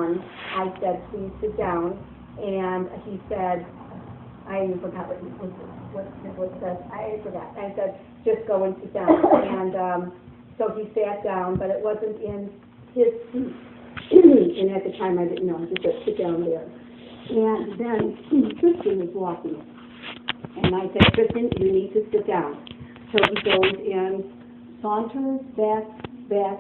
I said, please sit down, and he said, I even forgot what it said. I forgot. I said, just go and sit down. And so he sat down, but it wasn't in his seat. And at the time I didn't know. He just sit down there. And then Tristan was walking. And I said, Tristan, you need to sit down. So he goes and saunters back,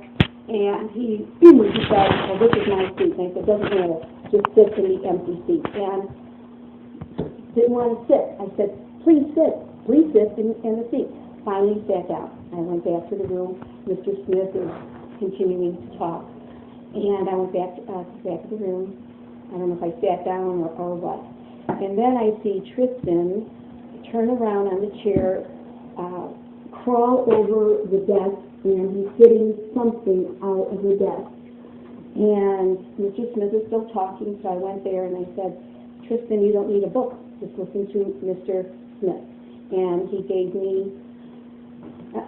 and he said, well, this is my seat. And I said, doesn't matter. Just sit in the empty seat. And didn't want to sit. I said, please sit in the seat. Finally sat down. I went back to the room. Mr. Smith is continuing to talk. And I went back to the room. I don't know if I sat down or what. And then I see Tristan turn around on the chair, crawl over the desk, and he's getting something out of the desk. And Mr. Smith is still talking, so I went there and I said, Tristan, you don't need a book. Just listen to Mr. Smith. And he gave me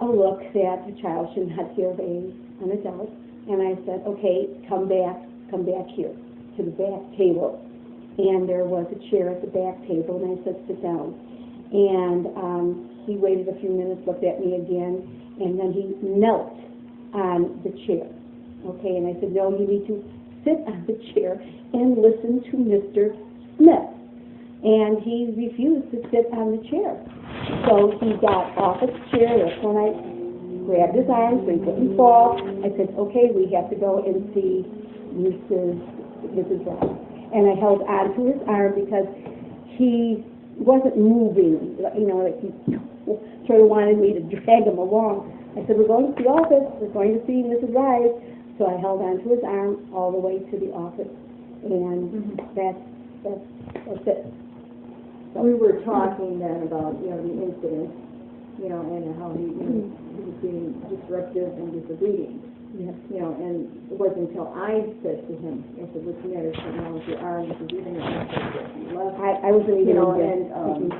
a look that a child should not give an adult. And I said, okay, come back here to the back table. And there was a chair at the back table, and I said, sit down. And he waited a few minutes, looked at me again, and then he knelt on the chair. Okay, and I said, no, you need to sit on the chair and listen to Mr. Smith. And he refused to sit on the chair. So he got off his chair. That's when I grabbed his arm so he couldn't fall. I said, okay, we have to go and see Mrs. Brown. And I held on to his arm because he wasn't moving, like he sort of wanted me to drag him along. I said, we're going to the office, we're going to see Mrs. Rise. So I held on to his arm all the way to the office, and that's it. So we were talking then about, the incident, and how he was being disruptive and disobedient. Yes. And it wasn't until I said to him, I said, what's the matter? Something wrong with your arm? Because even if I wasn't even and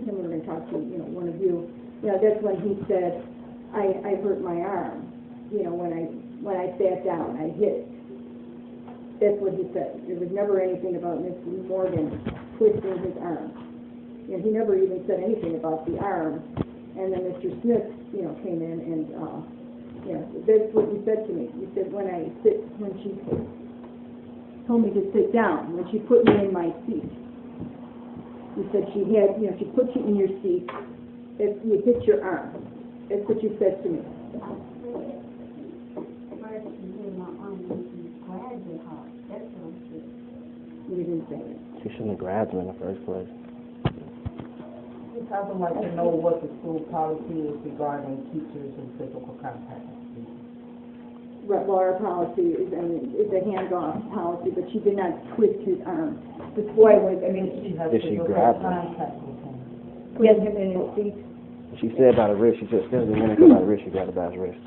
then we're going to talk to, one of you. That's when he said, I hurt my arm. When I sat down, I hit it. That's what he said. There was never anything about Mr. Morgan twisting his arm. He never even said anything about the arm. And then Mr. Smith, came in and, that's what he said to me. He said, when she told me to sit down, when she put me in my seat, he said she had, she put you in your seat, you hit your arm. That's what you said to me. You didn't say it. She shouldn't have grabbed him in the first place. I would like to know what the school policy is regarding teachers and physical contact. Well, our policy is a hands-off policy, but she did not twist his arm. This boy was, Did she grab him? put him in his seat. She said by the wrist. She just said a minute ago by the wrist. She grabbed him by his wrist.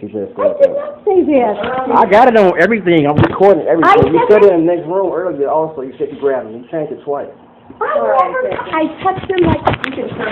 She just I said did that. not say that. I got it on everything. I'm recording everything. I You never- said it in the next room earlier also. You said you grabbed him. You changed it twice. I touched him like, you can turn